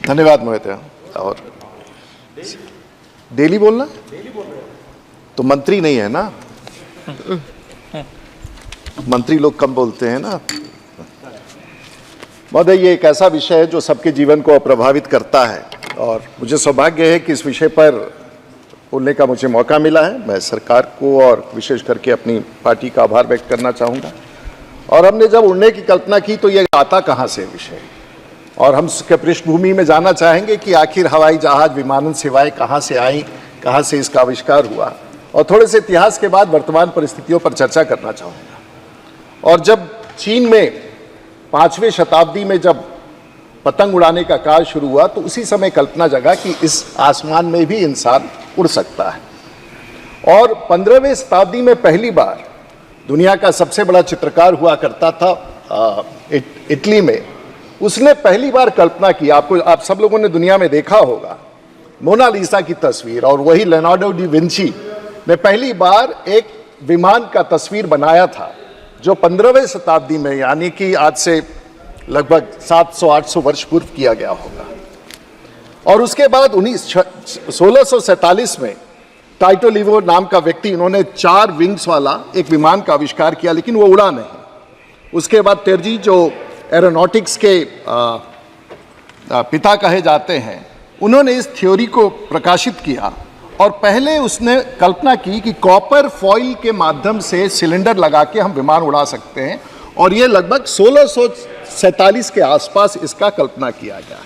धन्यवाद महोदय। और डेली बोलना, तो मंत्री नहीं है ना, मंत्री लोग कम बोलते हैं ना। महोदय, ये एक ऐसा विषय है जो सबके जीवन को प्रभावित करता है और मुझे सौभाग्य है कि इस विषय पर बोलने का मुझे मौका मिला है। मैं सरकार को और विशेष करके अपनी पार्टी का आभार व्यक्त करना चाहूँगा। और हमने जब उड़ने की कल्पना की तो ये आता कहाँ से विषय, और हम इसके पृष्ठभूमि में जानना चाहेंगे कि आखिर हवाई जहाज विमानन सेवाएं कहाँ से आई, कहाँ से इसका आविष्कार हुआ, और थोड़े से इतिहास के बाद वर्तमान परिस्थितियों पर चर्चा करना चाहूँगा। और जब चीन में 5वीं शताब्दी में जब पतंग उड़ाने का कार्य शुरू हुआ तो उसी समय कल्पना जगा कि इस आसमान में भी इंसान उड़ सकता है। और 15वीं शताब्दी में पहली बार दुनिया का सबसे बड़ा चित्रकार हुआ करता था इटली में, उसने पहली बार कल्पना की, आप सब लोगों ने दुनिया में देखा होगा मोनालिसा की तस्वीर, और वही लियोनार्डो डी विंची ने पहली बार एक विमान का तस्वीर बनाया था जो 15वीं शताब्दी में, यानी कि आज से लगभग 700-800 वर्ष पूर्व किया गया होगा। और उसके बाद 1647 में टाइटो लिवो नाम का व्यक्ति, इन्होंने 4 विंग्स वाला एक विमान का आविष्कार किया, लेकिन वो उड़ा नहीं। उसके बाद तेरजी, जो एरोनॉटिक्स के पिता कहे जाते हैं, उन्होंने इस थ्योरी को प्रकाशित किया और पहले उसने कल्पना की कि कॉपर फॉइल के माध्यम से सिलेंडर लगा के हम विमान उड़ा सकते हैं, और ये लगभग 1647 के आसपास इसका कल्पना किया गया।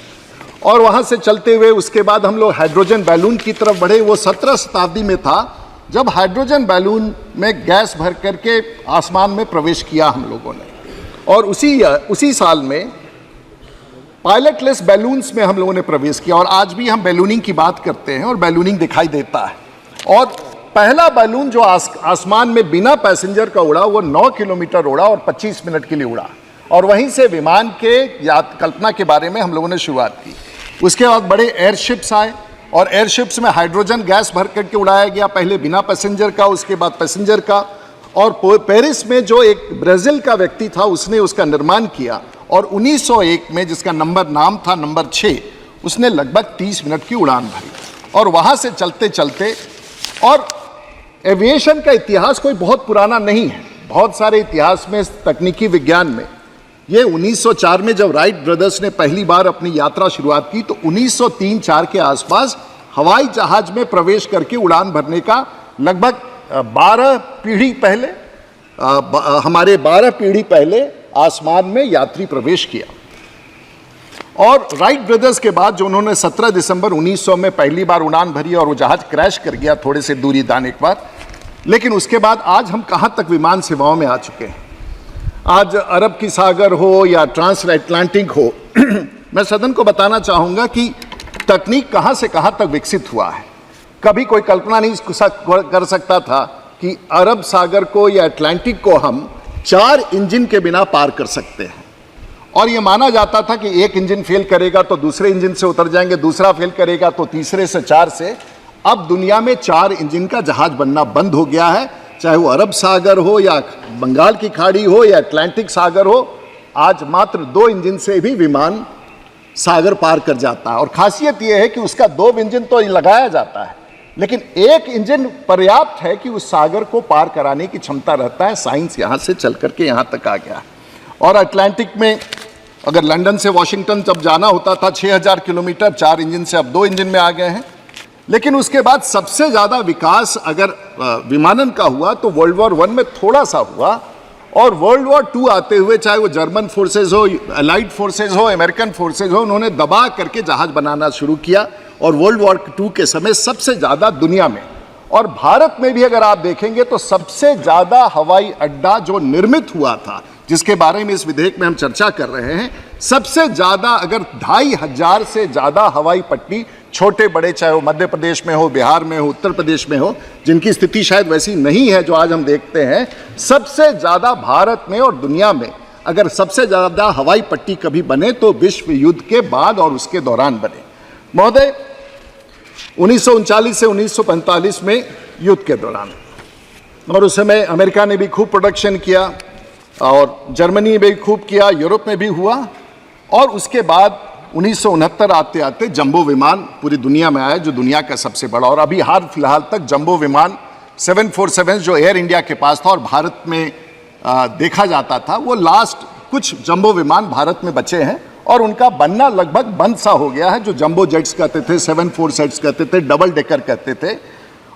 और वहाँ से चलते हुए उसके बाद हम लोग हाइड्रोजन बैलून की तरफ बढ़े। वो 17 शताब्दी में था जब हाइड्रोजन बैलून में गैस भर करके आसमान में प्रवेश किया हम लोगों ने, और उसी साल में पायलटलेस बैलून्स में हम लोगों ने प्रवेश किया। और आज भी हम बैलूनिंग की बात करते हैं और बैलूनिंग दिखाई देता है। और पहला बैलून जो आसमान में बिना पैसेंजर का उड़ा वो 9 किलोमीटर उड़ा और 25 मिनट के लिए उड़ा, और वहीं से विमान के कल्पना के बारे में हम लोगों ने शुरुआत की। उसके बाद बड़े एयरशिप्स आए और एयरशिप्स में हाइड्रोजन गैस भर करके उड़ाया गया, पहले बिना पैसेंजर का, उसके बाद पैसेंजर का। और पेरिस में जो एक ब्राज़ील का व्यक्ति था उसने उसका निर्माण किया, और 1901 में जिसका नाम था नंबर 6, उसने लगभग 30 मिनट की उड़ान भरी। और वहाँ से चलते चलते, और एविएशन का इतिहास कोई बहुत पुराना नहीं है, बहुत सारे इतिहास में, तकनीकी विज्ञान में। ये 1904 में जब राइट ब्रदर्स ने पहली बार अपनी यात्रा शुरुआत की तो 1903-04 के आसपास हवाई जहाज में प्रवेश करके उड़ान भरने का लगभग 12 पीढ़ी पहले, हमारे 12 पीढ़ी पहले आसमान में यात्री प्रवेश किया। और राइट ब्रदर्स के बाद जो उन्होंने 17 दिसंबर 1900 में पहली बार उड़ान भरी और वो जहाज क्रैश कर गया थोड़े से दूरी जाने के बाद। लेकिन उसके बाद आज हम कहाँ तक विमान सेवाओं में आ चुके हैं। आज अरब की सागर हो या ट्रांस अटलांटिक हो, मैं सदन को बताना चाहूँगा कि तकनीक कहाँ से कहाँ तक विकसित हुआ है। कभी कोई कल्पना नहीं कर सकता था कि अरब सागर को या अटलांटिक को हम 4 इंजन के बिना पार कर सकते हैं। और ये माना जाता था कि एक इंजन फेल करेगा तो दूसरे इंजन से उतर जाएंगे, दूसरा फेल करेगा तो तीसरे से, 4 से। अब दुनिया में 4 इंजन का जहाज बनना बंद हो गया है, चाहे वो अरब सागर हो या बंगाल की खाड़ी हो या अटलांटिक सागर हो। आज मात्र 2 इंजन से भी विमान सागर पार कर जाता है। और खासियत यह है कि उसका 2 इंजन तो लगाया जाता है, लेकिन 1 इंजन पर्याप्त है कि उस सागर को पार कराने की क्षमता रहता है। साइंस यहाँ से चल करके यहाँ तक आ गया। और अटलांटिक में अगर लंदन से वॉशिंगटन जब जाना होता था 6000 किलोमीटर, 4 इंजन से अब 2 इंजन में आ गए हैं। लेकिन उसके बाद सबसे ज़्यादा विकास अगर विमानन का हुआ तो वर्ल्ड वॉर 1 में थोड़ा सा हुआ, और वर्ल्ड वॉर 2 आते हुए, चाहे वो जर्मन फोर्सेज हो, अलाइड फोर्सेज हो, अमेरिकन फोर्सेज हो, उन्होंने दबा करके जहाज बनाना शुरू किया। और वर्ल्ड वॉर 2 के समय सबसे ज़्यादा दुनिया में, और भारत में भी अगर आप देखेंगे तो सबसे ज़्यादा हवाई अड्डा जो निर्मित हुआ था, जिसके बारे में इस विधेयक में हम चर्चा कर रहे हैं, सबसे ज़्यादा अगर 2500 से ज़्यादा हवाई पट्टी, छोटे बड़े, चाहे वो मध्य प्रदेश में हो, बिहार में हो, उत्तर प्रदेश में हो, जिनकी स्थिति शायद वैसी नहीं है जो आज हम देखते हैं, सबसे ज़्यादा भारत में और दुनिया में अगर सबसे ज़्यादा हवाई पट्टी कभी बने तो विश्व युद्ध के बाद और उसके दौरान बने। महोदय, 1939 से 1945 में युद्ध के दौरान, और उस समय अमेरिका ने भी खूब प्रोडक्शन किया और जर्मनी में भी खूब किया, यूरोप में भी हुआ। और उसके बाद 1969 आते आते जंबो विमान पूरी दुनिया में आया, जो दुनिया का सबसे बड़ा, और अभी हाल फिलहाल तक जंबो विमान 747 जो एयर इंडिया के पास था और भारत में देखा जाता था, वो लास्ट कुछ जंबो विमान भारत में बचे हैं और उनका बनना लगभग बंद सा हो गया है। जो जंबो जेट्स कहते थे, 747 कहते थे, डबल डेकर कहते थे।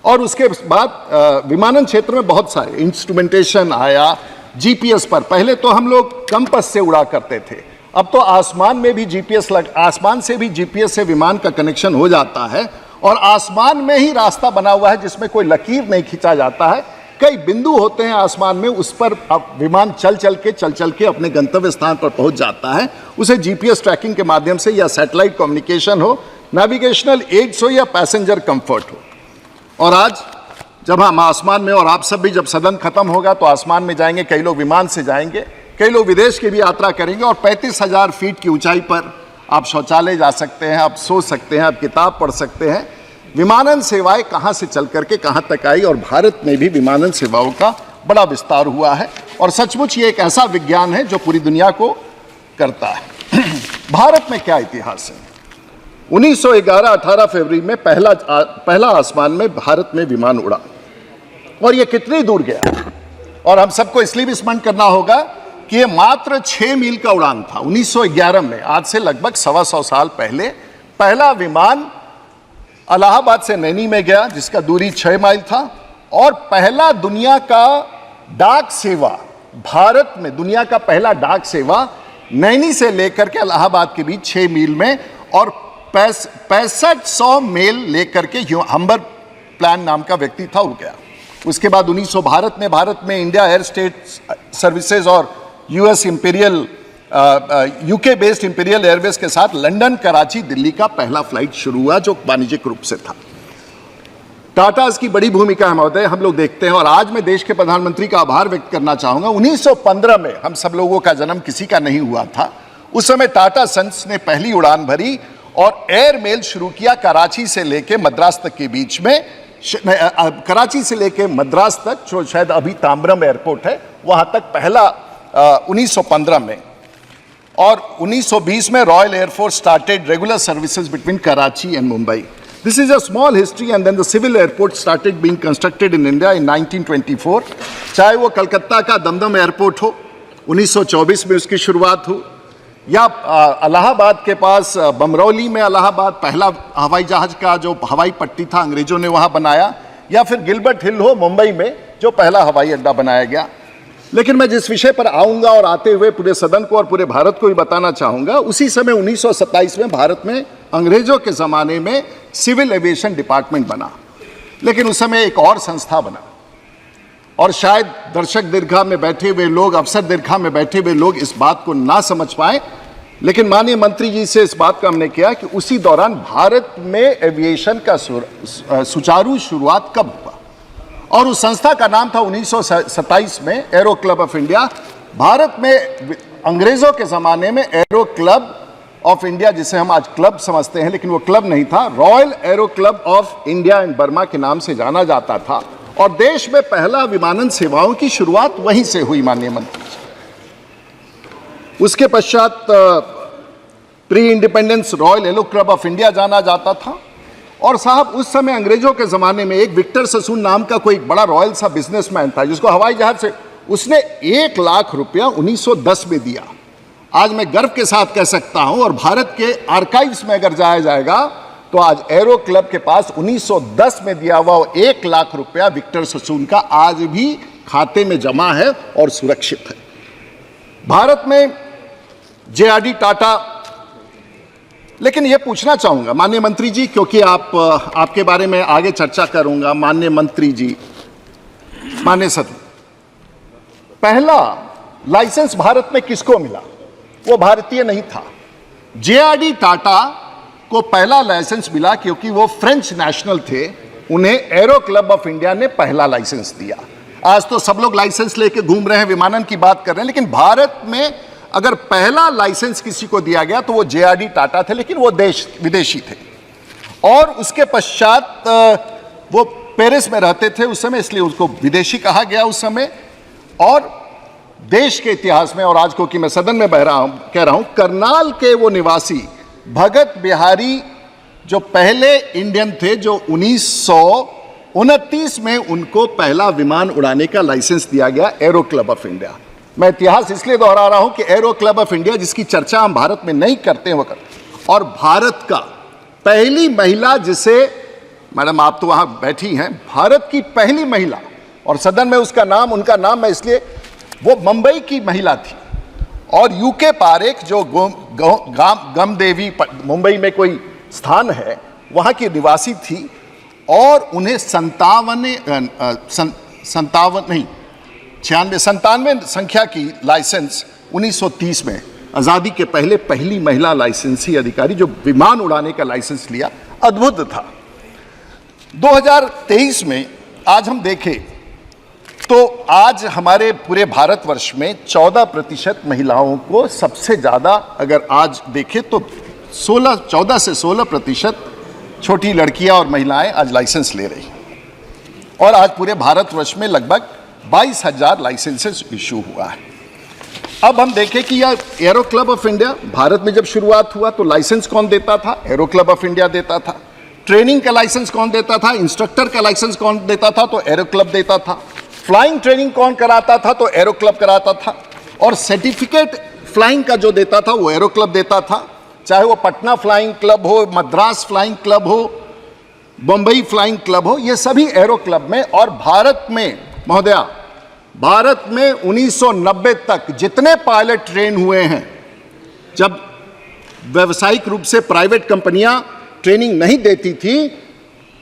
और उसके बाद विमानन क्षेत्र में बहुत सारे इंस्ट्रूमेंटेशन आया, जीपीएस पर। पहले तो हम लोग कंपास से उड़ा करते थे, अब तो आसमान में भी जीपीएस आसमान से भी जीपीएस से विमान का कनेक्शन हो जाता है और आसमान में ही रास्ता बना हुआ है जिसमें कोई लकीर नहीं खींचा जाता है। कई बिंदु होते हैं आसमान में, उस पर अब विमान चल चल के अपने गंतव्य स्थान पर पहुंच जाता है। उसे जीपीएस ट्रैकिंग के माध्यम से या सैटेलाइट कम्युनिकेशन हो, नेविगेशनल एड्स हो या पैसेंजर कंफर्ट हो। और आज जब हम आसमान में, और आप सब भी जब सदन खत्म होगा तो आसमान में जाएंगे, कई लोग विमान से जाएंगे, कई लोग विदेश की भी यात्रा करेंगे और 35,000 फीट की ऊंचाई पर आप शौचालय जा सकते हैं, आप सो सकते हैं, आप किताब पढ़ सकते हैं। विमानन सेवाएं कहां से चल करके कहां तक आई और भारत में भी विमानन सेवाओं का बड़ा विस्तार हुआ है और सचमुच ये एक ऐसा विज्ञान है जो पूरी दुनिया को करता है। भारत में क्या इतिहास है? 1911 18 फरवरी में पहला आसमान में भारत में विमान उड़ा और ये कितनी दूर गया, और हम सबको इसलिए भी स्मरण करना होगा कि ये मात्र 6 मील का उड़ान था। 1911 में, आज से लगभग 125 साल पहले, पहला विमान इलाहाबाद से नैनी में गया जिसका दूरी 6 माइल था। और पहला दुनिया का डाक सेवा, भारत में दुनिया का पहला डाक सेवा नैनी से लेकर के इलाहाबाद के बीच 6 मील में, और 6500 मेल लेकर के हम्बर प्लान नाम का व्यक्ति था, उड़ गया। उसके बाद 1900 भारत में इंडिया एयर स्टेट सर्विसेज और US imperial UK based imperial Airways के साथ लंदन, कराची, दिल्ली का पहला फ्लाइट शुरू हुआ जो वाणिज्यिक रूप से था। टाटास की बड़ी भूमिका है महोदय, हम लोग देखते हैं। और आज मैं देश के प्रधानमंत्री का आभार व्यक्त करना चाहूंगा। 1915 में हम सब लोगों का जन्म किसी का नहीं हुआ था। उस समय टाटा सन्स ने पहली उड़ान भरी और एयर मेल शुरू किया कराची से लेके मद्रास तक के बीच में। कराची से लेके मद्रास तक, जो शायद अभी ताम्बरम एयरपोर्ट है, वहां तक पहला 1915 में। और 1920 में Royal Air Force started regular services between Karachi and Mumbai. This is a small history and then the civil airport started being constructed in India in 1924। चाहे वो कलकत्ता का दमदम एयरपोर्ट हो, 1924 में उसकी शुरुआत हो, या इलाहाबाद के पास बमरौली में इलाहाबाद पहला हवाई जहाज का जो हवाई पट्टी था अंग्रेजों ने वहां बनाया, या फिर गिलबर्ट हिल हो मुंबई में जो पहला हवाई अड्डा बनाया गया। लेकिन मैं जिस विषय पर आऊंगा और आते हुए पूरे सदन को और पूरे भारत को भी बताना चाहूंगा, उसी समय 1927 में भारत में अंग्रेजों के ज़माने में सिविल एविएशन डिपार्टमेंट बना। लेकिन उस समय एक और संस्था बना, और शायद दर्शक दीर्घा में बैठे हुए लोग, अफसर दीर्घा में बैठे हुए लोग इस बात को ना समझ पाए, लेकिन माननीय मंत्री जी से इस बात का हमने किया कि उसी दौरान भारत में एविएशन का सुचारू शुरुआत कब हुआ, और उस संस्था का नाम था 1927 में arrow club of India. Bharat में अंग्रेजों के ज़माने में एरो क्लब ऑफ इंडिया, जिसे हम आज क्लब समझते हैं, लेकिन वो क्लब नहीं था, royal arrow club of India and Burma के नाम से जाना जाता था। और देश में पहला विमानन सेवाओं की शुरुआत वहीं से हुई माननीय मंत्री। उसके पश्चात pre independence royal arrow club of India जाना जाता था। और साहब, उस समय अंग्रेजों के ज़माने में एक विक्टर ससून नाम का कोई बड़ा रॉयल सा बिजनेसमैन था जिसको हवाई जहाज से, उसने 1 लाख रुपया 1910 में दिया। आज मैं गर्व के साथ कह सकता हूं, और भारत के आर्काइव्स में अगर जाया जाएगा तो आज एरो क्लब के पास 1910 में दिया हुआ 1 लाख रुपया विक्टर ससून का आज भी खाते में जमा है और सुरक्षित है। भारत में जेआरडी टाटा। लेकिन यह पूछना चाहूंगा माननीय मंत्री जी, क्योंकि आपके बारे में आगे चर्चा करूंगा। माननीय मंत्री जी, माननीय सदन, पहला लाइसेंस भारत में किसको मिला? वो भारतीय नहीं था। जेआरडी टाटा को पहला लाइसेंस मिला क्योंकि वो फ्रेंच नेशनल थे, उन्हें एरो क्लब ऑफ इंडिया ने पहला लाइसेंस दिया। आज तो सब लोग लाइसेंस लेके घूम रहे हैं, विमानन की बात कर रहे हैं, लेकिन भारत में अगर पहला लाइसेंस किसी को दिया गया तो वो जेआरडी टाटा थे, लेकिन वो विदेशी थे। और उसके पश्चात वो पेरिस में रहते थे उस समय, इसलिए उसको विदेशी कहा गया उस समय। और देश के इतिहास में, और आज को कि मैं सदन में कह रहा हूं, करनाल के वो निवासी भगत बिहारी जो पहले इंडियन थे, जो 1929 में उनको पहला विमान उड़ाने का लाइसेंस दिया गया एरो क्लब ऑफ इंडिया। मैं इतिहास इसलिए दोहरा रहा हूं कि एरो क्लब ऑफ इंडिया, जिसकी चर्चा हम भारत में नहीं करते हैं, वो करते, और भारत का पहली महिला जिसे, मैडम आप तो वहां बैठी हैं, भारत की पहली महिला, और सदन में उसका नाम, उनका नाम मैं इसलिए, वो मुंबई की महिला थी और यूके पारेख जो गमदेवी मुंबई में कोई स्थान है वहां की निवासी थी, और उन्हें 97 संख्या की लाइसेंस 1930 में, आज़ादी के पहले पहली महिला लाइसेंसी अधिकारी जो विमान उड़ाने का लाइसेंस लिया, अद्भुत था। 2023 में आज हम देखें तो आज हमारे पूरे भारतवर्ष में 14% महिलाओं को, सबसे ज़्यादा अगर आज देखें तो 14 से 16% छोटी लड़कियां और महिलाएं आज लाइसेंस ले रही, और आज पूरे भारतवर्ष में लगभग 22,000 लाइसेंसेस इशू हुआ है। अब हम देखें कि यह arrow club of India, Bharat में जब शुरुआत हुआ तो लाइसेंस कौन देता था? एरो क्लब ऑफ इंडिया देता था। ट्रेनिंग का लाइसेंस कौन देता था? इंस्ट्रक्टर का लाइसेंस कौन देता था? तो एरो क्लब देता था। फ्लाइंग ट्रेनिंग कौन कराता था? तो एरो क्लब कराता था। और सर्टिफिकेट फ्लाइंग का जो देता था वो एरो क्लब देता था, चाहे वो पटना फ्लाइंग क्लब हो, मद्रास फ्लाइंग क्लब हो, बम्बई फ्लाइंग क्लब हो, ये सभी एरो क्लब में। और भारत में महोदया, भारत में 1990 तक जितने पायलट ट्रेन हुए हैं, जब व्यावसायिक रूप से प्राइवेट कंपनियां ट्रेनिंग नहीं देती थी,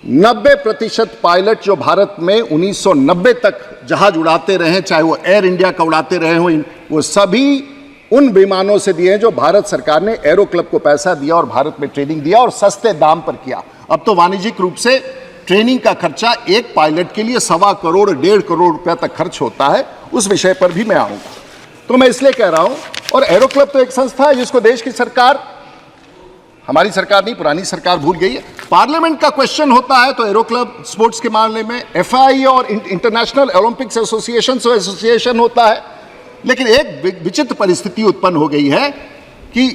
90% पायलट जो भारत में 1990 तक जहाज उड़ाते रहे, चाहे वो एयर इंडिया का उड़ाते रहे हो, वो सभी उन विमानों से दिए हैं जो भारत सरकार ने एरो क्लब को पैसा दिया और भारत में ट्रेनिंग दिया और सस्ते दाम पर किया। अब तो वाणिज्यिक रूप से ट्रेनिंग का खर्चा एक पायलट के लिए 1.25 करोड़ 1.5 करोड़ रुपया तक खर्च होता है। उस विषय पर भी मैं आऊंगा। तो मैं इसलिए कह रहा हूं, और एरो क्लब तो एक संस्था है जिसको देश की सरकार, हमारी सरकार नहीं, पुरानी सरकार भूल गई है। पार्लियामेंट का क्वेश्चन होता है तो एरो क्लब स्पोर्ट्स के मामले में एफआई और इंटरनेशनल ओलंपिक्स एसोसिएशन होता है। लेकिन एक विचित्र परिस्थिति उत्पन्न हो गई है कि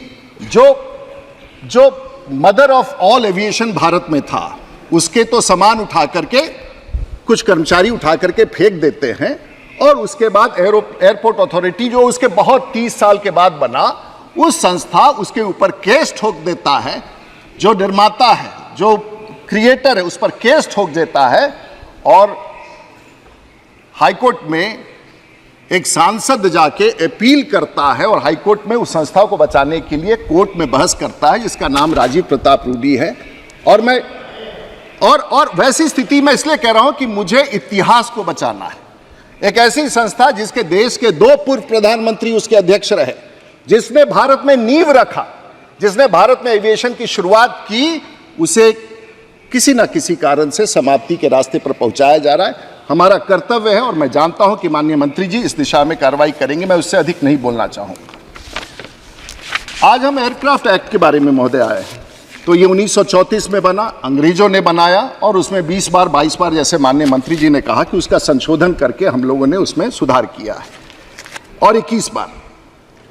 जो mother of all aviation Bharat में था, उसके तो सामान उठा करके कुछ कर्मचारी उठा करके फेंक देते हैं, और उसके बाद एयरपोर्ट अथॉरिटी जो उसके बहुत 30 साल के बाद बना, उस संस्था उसके ऊपर केस ठोक देता है। जो निर्माता है, जो क्रिएटर है, उस पर केस ठोक देता है, और हाईकोर्ट में एक सांसद जाके अपील करता है और हाईकोर्ट में उस संस्था को बचाने के लिए कोर्ट में बहस करता है, जिसका नाम राजीव प्रताप रूडी है। और मैं और वैसी स्थिति में इसलिए कह रहा हूं कि मुझे इतिहास को बचाना है। एक ऐसी संस्था जिसके देश के 2 पूर्व प्रधानमंत्री उसके अध्यक्ष रहे, जिसने भारत में नींव रखा, जिसने भारत में एविएशन की शुरुआत की, उसे किसी न किसी कारण से समाप्ति के रास्ते पर पहुंचाया जा रहा है। हमारा कर्तव्य है, और मैं जानता हूं कि माननीय मंत्री जी इस दिशा में कार्रवाई करेंगे। मैं उससे अधिक नहीं बोलना चाहूंगा। आज हम एयरक्राफ्ट एक्ट के बारे में महोदय आए, तो ये 1934 में बना, अंग्रेजों ने बनाया, और उसमें 20 बार 22 बार, जैसे माननीय मंत्री जी ने कहा, कि उसका संशोधन करके हम लोगों ने उसमें सुधार किया है, और 21 बार।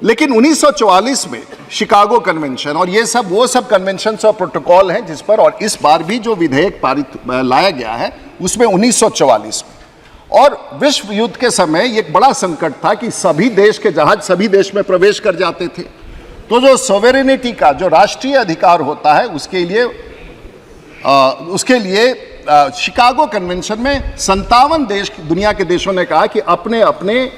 लेकिन 1944 में शिकागो कन्वेंशन, और ये सब वो सब कन्वेंशन और प्रोटोकॉल हैं जिस पर, और इस बार भी जो विधेयक पारित लाया गया है उसमें 1944 में। और विश्व युद्ध के समय ये एक बड़ा संकट था कि सभी देश के जहाज सभी देश में प्रवेश कर जाते थे। तो जो सॉवेरेनिटी का, जो राष्ट्रीय अधिकार होता है, उसके लिए शिकागो कन्वेंशन में 57 देश, दुनिया के देशों ने कहा कि अपने अपने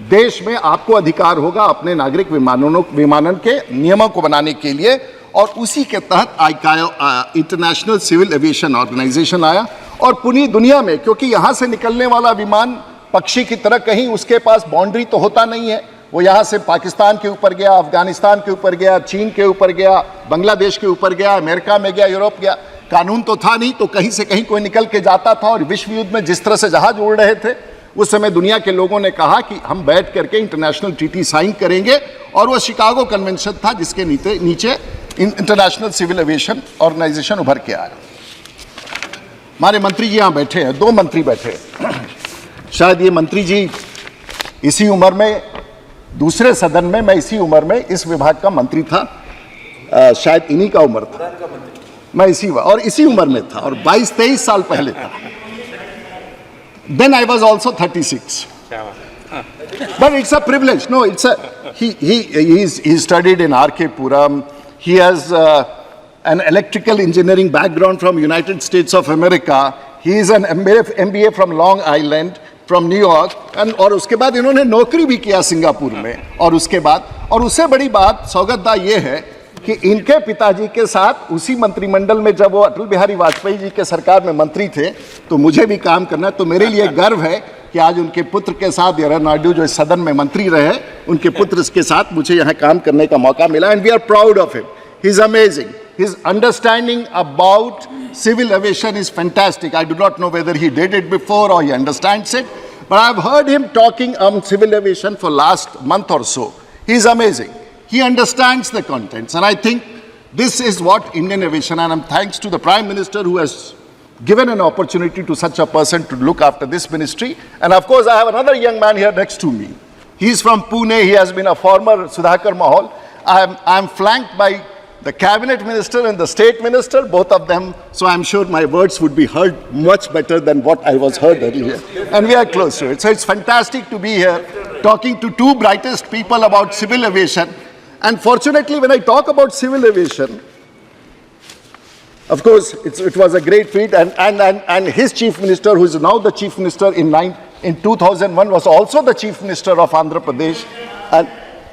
देश में आपको अधिकार होगा अपने नागरिक विमानन के नियमों को बनाने के लिए। और उसी के तहत ICAO, International Civil Aviation Organization आया, और पूरी दुनिया में, क्योंकि यहाँ से निकलने वाला विमान पक्षी की तरह कहीं उसके पास बाउंड्री तो होता नहीं है, वो यहाँ से पाकिस्तान के ऊपर गया, अफगानिस्तान के ऊपर गया, चीन के ऊपर गया, बांग्लादेश के ऊपर गया, अमेरिका में गया, यूरोप गया। कानून तो था नहीं, तो कहीं से कहीं कोई निकल के जाता था। और विश्व युद्ध में जिस तरह से जहाज उड़ रहे थे, उस समय दुनिया के लोगों ने कहा कि हम बैठ करके इंटरनेशनल ट्रीटी साइन करेंगे, और वो शिकागो कन्वेंशन था जिसके नीचे इंटरनेशनल सिविल एविएशन ऑर्गेनाइजेशन उभर के आया। हमारे मंत्री जी यहाँ बैठे हैं, 2 मंत्री बैठे हैं। शायद ये मंत्री जी इसी उम्र में, दूसरे सदन में मैं इसी उम्र में इस विभाग का मंत्री था। शायद इन्हीं का उम्र था, मैं और इसी उम्र में था, और 22-23 साल पहले था। Then I was also 36. But it's a privilege. No, it's a he studied in R.K. Puram. He has an electrical engineering background from United States of America. He is an MBA from Long Island, from New York. And और उसके बाद इन्होंने नौकरी भी किया Singapore में, और उसके बाद, और उससे बड़ी बात सौगतदा ये है कि इनके पिताजी के साथ उसी मंत्रिमंडल में जब वो अटल बिहारी वाजपेयी जी के सरकार में मंत्री थे, तो मुझे भी काम करना, तो मेरे लिए गर्व है कि आज उनके पुत्र के साथ येरा नायडू जो इस सदन में मंत्री रहे, उनके पुत्र के साथ मुझे यहाँ काम करने का मौका मिला, and we are proud of him. He is amazing. His understanding about civil aviation is fantastic. I do not know whether he did it before or he understands it, but I have heard him talking on civil aviation for last month or so. He is amazing. He understands the contents, and I think this is what Indian aviation, and I'm thanks to the Prime Minister who has given an opportunity to such a person to look after this ministry. And of course, I have another young man here next to me. He is from Pune. He has been a former Sudhakar Mahal. I am flanked by the cabinet minister and the state minister, both of them, so I'm sure my words would be heard much better than what I was heard earlier. And we are close to it. So it's fantastic to be here talking to two brightest people about civil aviation. And fortunately, when I talk about civil aviation, of course, it was a great feat, and his chief minister, who is now the chief minister in 2001, was also the chief minister of Andhra Pradesh. And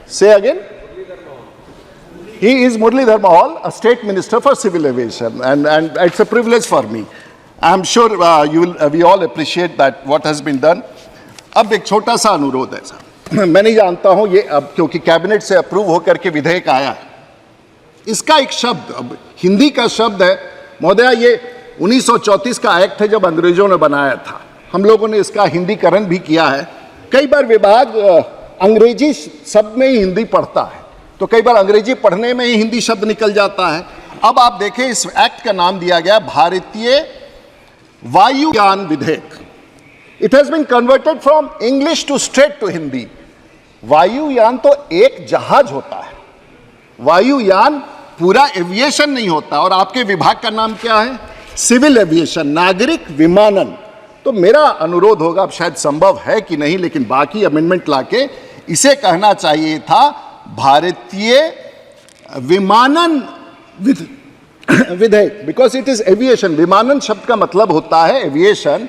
say again? He is Muralidhar Mahal, a state minister for civil aviation, and it's a privilege for me. I'm sure we all appreciate that what has been done. अब एक छोटा सा अनुरोध है साहब, मैं नहीं जानता हूँ ये अब क्योंकि कैबिनेट से अप्रूव होकर के विधेयक आया है, इसका एक शब्द अब हिंदी का शब्द है महोदया, ये 1934 का एक्ट है जब अंग्रेजों ने बनाया था, हम लोगों ने इसका हिंदीकरण भी किया है. कई बार विभाग अंग्रेजी शब्द में ही हिंदी पढ़ता है, तो कई बार अंग्रेजी पढ़ने में ही हिंदी शब्द निकल जाता है. अब आप देखें, इस एक्ट का नाम दिया गया भारतीय वायुयान विधेयक. It has been converted from English to straight to Hindi. वायुयान तो एक जहाज होता है, वायुयान पूरा एविएशन नहीं होता. और आपके विभाग का नाम क्या है? सिविल एविएशन, नागरिक विमानन. तो मेरा अनुरोध होगा, अब शायद संभव है कि नहीं, लेकिन बाकी अमेंडमेंट लाके इसे कहना चाहिए था भारतीय विमानन विधेयक, बिकॉज इट इज एविएशन. विमानन शब्द का मतलब होता है एविएशन,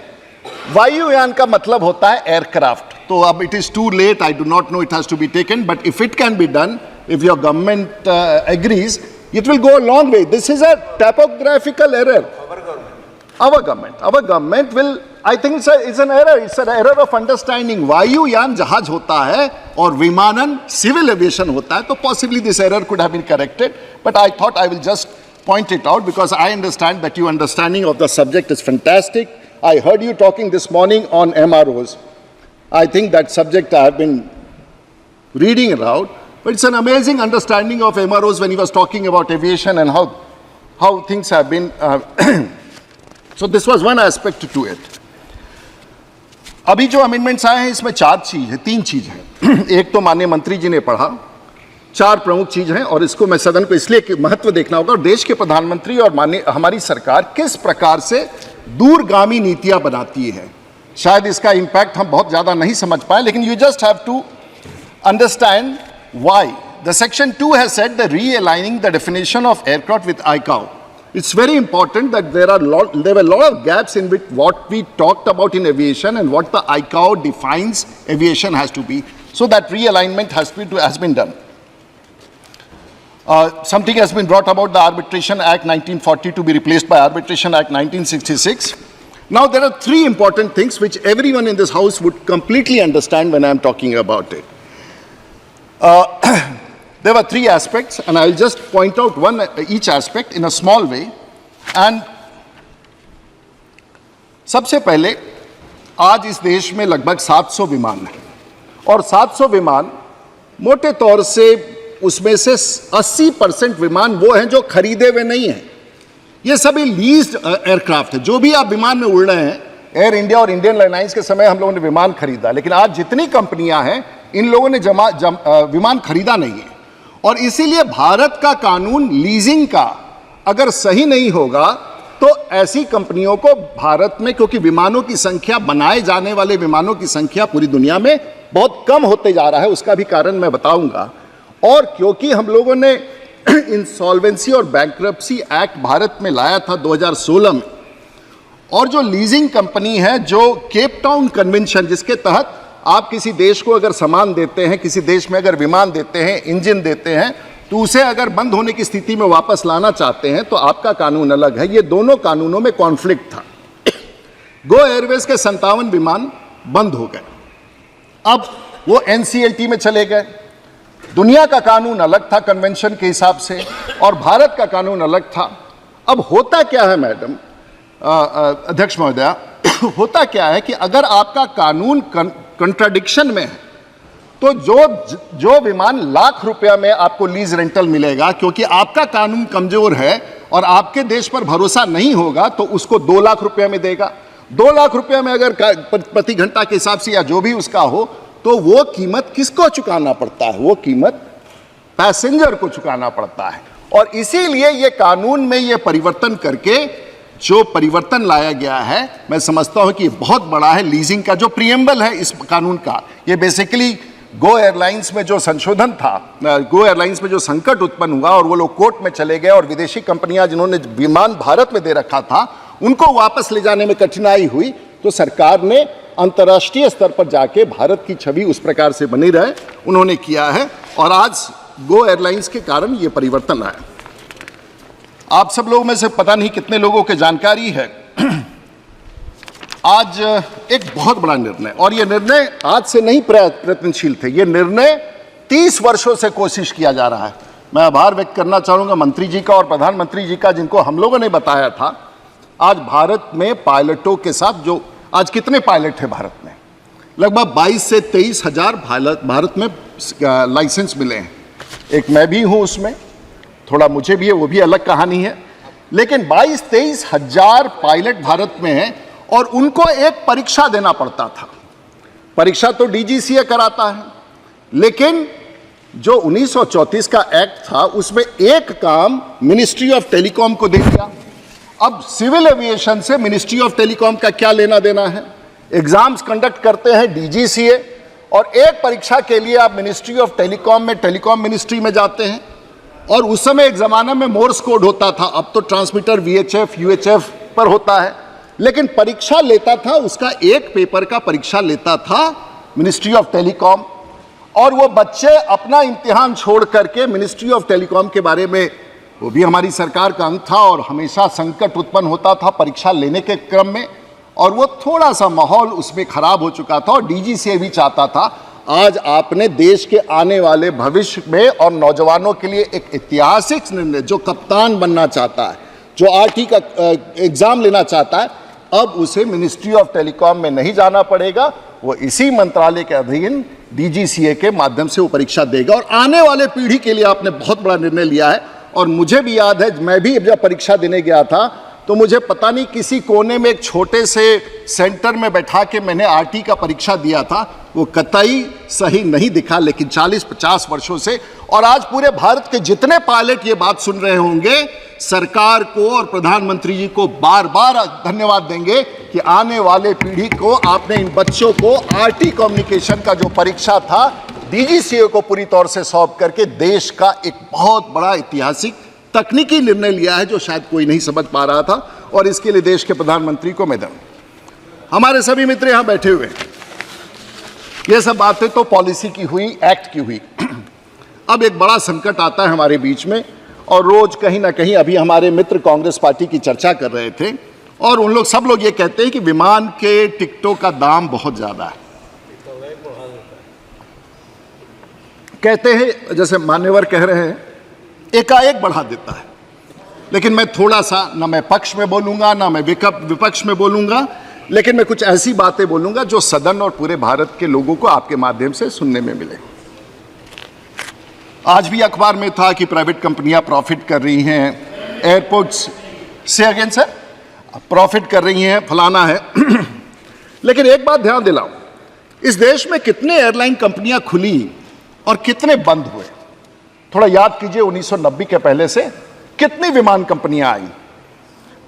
वायुयान का मतलब होता है एयरक्राफ्ट. तो अब it is too late, I do not know, it has to be taken, but if it can be done, if your government agrees, it will go a long way. This is a typographical error. Our government will, I think it's an error. It's an error of understanding. वायुयान जहाज होता है और विमानन civil aviation होता है, तो possibly this error could have been corrected. But I thought I will just point it out because I understand that your understanding of the subject is fantastic. I heard you talking this morning on MROs. I think that subject I have been reading around. But it's an amazing understanding of MROs when he was talking about aviation and how things have been. So this was one aspect to it. अभी जो amendments आए हैं इसमें तीन चीज है. एक तो माननीय मंत्री जी ने पढ़ा, चार प्रमुख चीज हैं, और इसको मैं सदन को इसलिए महत्व देखना होगा. और देश के प्रधानमंत्री और माननीय हमारी सरकार किस प्रकार से दूरगामी नीतियां बनाती है. शायद इसका इम्पैक्ट हम बहुत ज्यादा नहीं समझ पाए, लेकिन you just have to understand why. The section 2 has said the realigning the definition of aircraft with ICAO. It's very important that there were a lot of gaps in which what we talked about in aviation and what the ICAO defines aviation has to be. So that realignment has been done. Something has been brought about the Arbitration Act 1940 to be replaced by Arbitration Act 1966. Now there are three important things which everyone in this house would completely understand when I am talking about it. There were three aspects, and I'll just point out each aspect in a small way. And सबसे पहले, आज इस देश में लगभग 700 विमान हैं, और 700 विमान मोटे तौर से उसमें से 80% विमान वो हैं जो खरीदे हुए नहीं हैं. ये सभी लीज्ड एयरक्राफ्ट है. जो भी आप विमान में उड़ रहे हैं, एयर इंडिया और इंडियन एयरलाइंस के समय हम लोगों ने विमान खरीदा, लेकिन आज जितनी कंपनियां हैं इन लोगों ने विमान खरीदा नहीं है. और इसीलिए भारत का कानून लीजिंग का अगर सही नहीं होगा तो ऐसी कंपनियों को भारत में, क्योंकि विमानों की संख्या, बनाए जाने वाले विमानों की संख्या पूरी दुनिया में बहुत कम होते जा रहा है, उसका भी कारण मैं बताऊंगा। और क्योंकि हम लोगों ने इंसॉल्वेंसी और बैंक्रप्सी एक्ट भारत में लाया था 2016 में, और जो लीजिंग कंपनी है, जो केप टाउन कन्वेंशन, जिसके तहत आप किसी देश को अगर सामान देते हैं, किसी देश में अगर विमान देते हैं, इंजन देते हैं, तो उसे अगर बंद होने की स्थिति में वापस लाना चाहते हैं तो आपका कानून अलग है। ये दोनों कानूनों में कॉन्फ्लिक्ट था। गो एयरवेज के 57 विमान बंद हो गए, अब वो एनसीएलटी में चले गए। दुनिया का कानून अलग था कन्वेंशन के हिसाब से, और भारत का कानून अलग था। अब होता क्या है मैडम, अध्यक्ष महोदया, होता क्या है कि अगर आपका कानून कंट्राडिक्शन में है तो जो विमान लाख रुपया में आपको लीज रेंटल मिलेगा, क्योंकि आपका कानून कमजोर है और आपके देश पर भरोसा नहीं होगा, तो उसको 2 लाख रुपया में देगा। 2 लाख रुपया में अगर प्रति घंटा के हिसाब से या जो भी उसका हो, तो वो कीमत किसको चुकाना पड़ता है? वो कीमत पैसेंजर को चुकाना पड़ता है। और इसीलिए ये कानून में ये परिवर्तन करके जो परिवर्तन लाया गया है, मैं समझता हूं कि बहुत बड़ा है। लीजिंग का जो प्रीएम्बल है इस कानून का, ये बेसिकली गो एयरलाइंस में जो संशोधन था, गो एयरलाइंस में जो संकट उत्पन्न हुआ और वो लोग कोर्ट में चले गए, और विदेशी कंपनियां जिन्होंने विमान भारत में दे रखा था उनको वापस ले जाने में कठिनाई हुई, तो सरकार ने अंतर्राष्ट्रीय स्तर पर जाके भारत की छवि उस प्रकार से बनी रहे, उन्होंने किया है। और आज गो एयरलाइंस के कारण ये परिवर्तन आया। आप सब लोगों में से पता नहीं कितने लोगों की जानकारी है, आज एक बहुत बड़ा निर्णय, और ये निर्णय आज से नहीं प्रयत्नशील थे, ये निर्णय 30 वर्षों से कोशिश किया जा रहा है। मैं आभार व्यक्त करना चाहूंगा मंत्री जी का और प्रधानमंत्री जी का, जिनको हम लोगों ने बताया था। आज भारत में पायलटों के साथ, जो आज कितने पायलट हैं भारत में? लगभग 22 से 23 हजार भारत में लाइसेंस मिले हैं। एक मैं भी हूं उसमें, थोड़ा मुझे भी है, वो भी अलग कहानी है। लेकिन 22-23 हजार पायलट भारत में हैं, और उनको एक परीक्षा देना पड़ता था। परीक्षा तो डीजीसीए कराता है, लेकिन जो 1934 का एक्ट था उसमें एक काम मिनिस्ट्री ऑफ टेलीकॉम को दे दिया। अब सिविल एविएशन से मिनिस्ट्री ऑफ टेलीकॉम का क्या लेना देना है? एग्जाम्स कंडक्ट करते हैं डीजीसीए, और एक परीक्षा के लिए आप मिनिस्ट्री ऑफ टेलीकॉम में, टेलीकॉम मिनिस्ट्री में जाते हैं। और उस समय एक जमाना में मोर्स कोड होता था, अब तो ट्रांसमीटर वीएचएफ यूएचएफ पर होता है, लेकिन परीक्षा लेता था, उसका एक पेपर का परीक्षा लेता था मिनिस्ट्री ऑफ टेलीकॉम। और वो बच्चे अपना इम्तिहान छोड़ करके मिनिस्ट्री ऑफ टेलीकॉम के बारे में, वो भी हमारी सरकार का अंग था, और हमेशा संकट उत्पन्न होता था परीक्षा लेने के क्रम में, और वो थोड़ा सा माहौल उसमें खराब हो चुका था, और डीजीसीए भी चाहता था। आज आपने देश के आने वाले भविष्य में और नौजवानों के लिए एक ऐतिहासिक निर्णय, जो कप्तान बनना चाहता है, जो आरटी का एग्जाम लेना चाहता है, अब उसे मिनिस्ट्री ऑफ टेलीकॉम में नहीं जाना पड़ेगा, वो इसी मंत्रालय के अधीन डीजीसीए के माध्यम से वो परीक्षा देगा। और आने वाले पीढ़ी के लिए आपने बहुत बड़ा निर्णय लिया है। और मुझे भी याद है, मैं भी जब परीक्षा देने गया था तो मुझे पता नहीं किसी कोने में एक छोटे से सेंटर में बैठा के मैंने आरटी का परीक्षा दिया था, वो कतई सही नहीं दिखा, लेकिन 40-50 वर्षों से। और आज पूरे भारत के जितने पायलट ये बात सुन रहे होंगे, सरकार को और प्रधानमंत्री जी को बार बार धन्यवाद देंगे कि आने वाले पीढ़ी को आपने, इन बच्चों को आरटी कम्युनिकेशन का जो परीक्षा था डीजीसीए को पूरी तौर से सौंप करके देश का एक बहुत बड़ा ऐतिहासिक तकनीकी निर्णय लिया है, जो शायद कोई नहीं समझ पा रहा था। और इसके लिए देश के प्रधानमंत्री को मैं धन्यवाद। हमारे सभी मित्र यहां बैठे हुए हैं, ये सब बातें तो पॉलिसी की हुई, एक्ट की हुई। अब एक बड़ा संकट आता है हमारे बीच में, और रोज कहीं ना कहीं, अभी हमारे मित्र कांग्रेस पार्टी की चर्चा कर रहे थे, और उन लोग, सब लोग ये कहते हैं कि विमान के टिकटों का दाम बहुत ज्यादा है। कहते हैं, जैसे मान्यवर कह रहे हैं, एकाएक बढ़ा देता है। लेकिन मैं थोड़ा सा, ना मैं पक्ष में बोलूंगा ना मैं विपक्ष में बोलूंगा, लेकिन मैं कुछ ऐसी बातें बोलूंगा जो सदन और पूरे भारत के लोगों को आपके माध्यम से सुनने में मिले। आज भी अखबार में था कि प्राइवेट कंपनियां प्रॉफिट कर रही हैं, एयरपोर्ट्स से, अगेन सर, प्रॉफिट कर रही हैं, फलाना है। लेकिन एक बात ध्यान दिलाऊं, इस देश में कितने एयरलाइन कंपनियां खुली और कितने बंद हुए? थोड़ा याद कीजिए 1990 के पहले से कितनी विमान कंपनियां आई।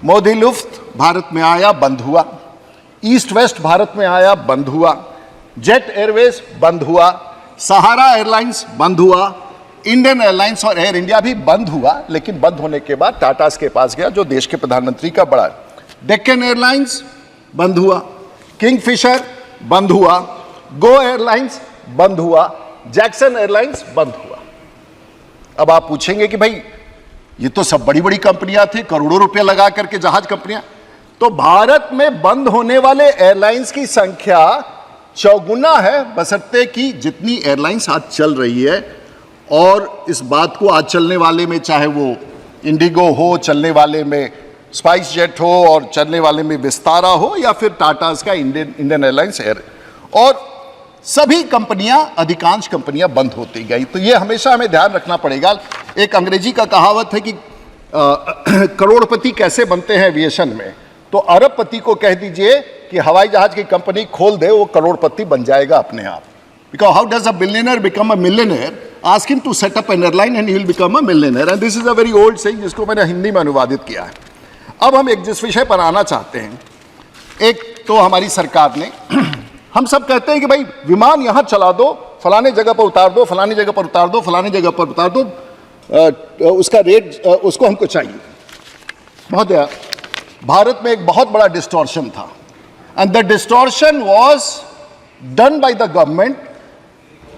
मोदी लुफ्त भारत में आया, बंद हुआ। ईस्ट वेस्ट भारत में आया, बंद हुआ। जेट एयरवेज बंद हुआ। सहारा एयरलाइंस बंद हुआ। इंडियन एयरलाइंस और एयर इंडिया भी बंद हुआ, लेकिन बंद होने के बाद टाटा के पास गया, जो देश के प्रधानमंत्री का बड़ा है। डेक्कन एयरलाइंस बंद हुआ। किंगफिशर बंद हुआ। गो एयरलाइंस बंद हुआ। जैक्सन एयरलाइंस बंद हुआ। अब आप पूछेंगे कि भाई ये तो सब बड़ी बड़ी कंपनियां थी, करोड़ों रुपए लगा करके जहाज कंपनियां। तो भारत में बंद होने वाले एयरलाइंस की संख्या चौगुना है, बशर्ते कि जितनी एयरलाइंस आज चल रही है। और इस बात को आज चलने वाले में, चाहे वो इंडिगो हो, चलने वाले में स्पाइस जेट हो, और चलने वाले में विस्तारा हो, या फिर टाटास का इंडियन एयरलाइंस एयर, और सभी कंपनियां, अधिकांश कंपनियां बंद होती गई। तो ये हमेशा हमें ध्यान रखना पड़ेगा। एक अंग्रेजी का कहावत है कि करोड़पति कैसे बनते हैं एविएशन में, तो अरबपति को कह दीजिए कि हवाई जहाज की कंपनी खोल दे, वो करोड़पति बन जाएगा अपने आप। Because how does a billionaire become a millionaire? Ask him to set up an airline and he will become a millionaire. And this is a very old saying, जिसको मैंने हिंदी में अनुवादित किया है। अब हम एक जिस विषय पर आना चाहते हैं, एक तो हमारी सरकार ने हम सब कहते हैं कि भाई विमान यहां चला दो, फलाने जगह पर उतार दो, फलाने जगह पर उतार दो, फलाने जगह पर उतार दो, उसका रेट उसको हमको चाहिए। महोदय, भारत में एक बहुत बड़ा डिस्टॉर्शन था, and the distortion was done by the government.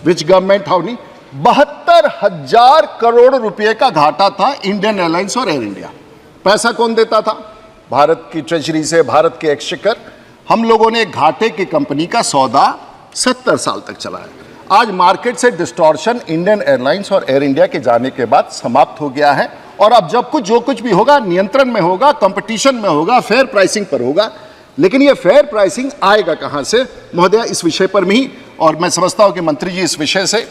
Which government? How नहीं? 72,000 करोड़ रुपए का घाटा था इंडियन एयरलाइंस और एयर इंडिया। पैसा कौन देता था? भारत की ट्रेजरी से, भारत के एक्सचेकर। हम लोगों ने घाटे की कंपनी का सौदा 70 साल तक चलाया। आज मार्केट से डिस्टॉर्शन इंडियन एयरलाइंस और एयर इंडिया के जाने के बाद समाप्त हो गया है। और अब जब कुछ जो कुछ भी होगा नियंत्रण में होगा, कंपटीशन में होगा, फेयर प्राइसिंग पर होगा। लेकिन ये फेयर प्राइसिंग आएगा कहां से महोदय? इस विषय पर भी, और मैं समझता हूं कि मंत्री जी इस विषय से,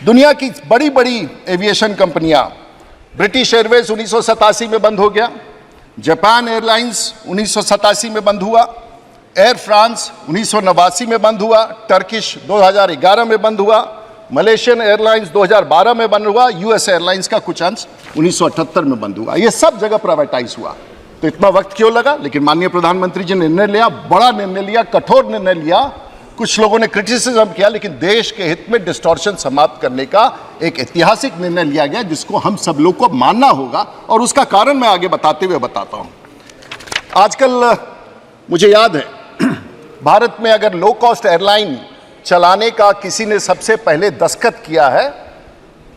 दुनिया की बड़ी बड़ी एविएशन कंपनियां, ब्रिटिश एयरवेज 1987 में बंद हो गया, जापान एयरलाइंस 1987 में बंद हुआ, एयर फ्रांस 1989 में बंद हुआ, टर्किश 2011 में बंद हुआ, मलेशियन एयरलाइंस 2012 में बंद हुआ, यूएस एयरलाइंस का कुछ अंश 1978 में बंद हुआ। ये सब जगह प्राइवेटाइज हुआ। तो इतना वक्त क्यों लगा? लेकिन माननीय प्रधानमंत्री जी ने निर्णय लिया, बड़ा निर्णय लिया, कठोर निर्णय लिया। कुछ लोगों ने क्रिटिसिज्म किया, लेकिन देश के हित में डिस्टॉर्शन समाप्त करने का एक ऐतिहासिक निर्णय लिया गया, जिसको हम सब लोग को मानना होगा। और उसका कारण मैं आगे बताते हुए बताता हूं। आजकल मुझे याद है, भारत में अगर लो कॉस्ट एयरलाइन चलाने का किसी ने सबसे पहले दस्तखत किया है,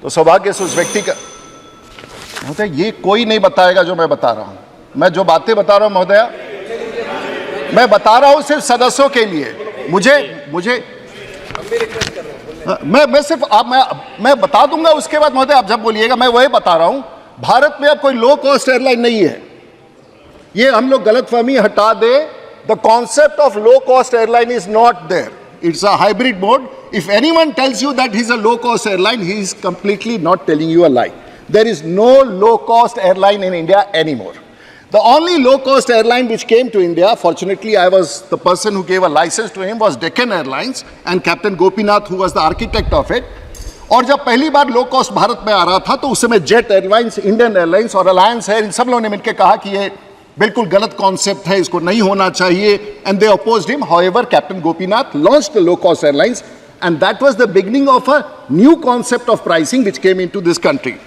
तो सौभाग्य से उस व्यक्ति का, महोदय ये कोई नहीं बताएगा जो मैं बता रहा हूं। मैं जो बातें बता रहा हूं महोदय, मैं बता रहा हूं सिर्फ सदस्यों के लिए। मुझे मैं सिर्फ मैं बता दूंगा, उसके बाद महोदय आप जब बोलिएगा मैं वही बता रहा हूं। भारत में अब कोई लो कॉस्ट एयरलाइन नहीं है। ये हम लोग गलतफहमी हटा दे। The concept of low cost airline is not there, it's a hybrid mode. If anyone tells you that he is a low cost airline, he is completely not telling you a lie. There is no low-cost airline in India anymore. The only low-cost airline which came to India, fortunately I was the person who gave a license to him, was Deccan Airlines and Captain Gopinath, who was the architect of it. और जब पहली बार low cost Bharat में आ रहा था, तो उस समय jet airlines, Indian airlines और अलायंस एयर, इन सब लोगों ने मिलकर कहा कि ये बिल्कुल गलत कॉन्सेप्ट है, इसको नहीं होना चाहिए, and they opposed him. However, captain Gopinath launched the low-cost airlines, and that was the beginning of a new concept of pricing which came into this country.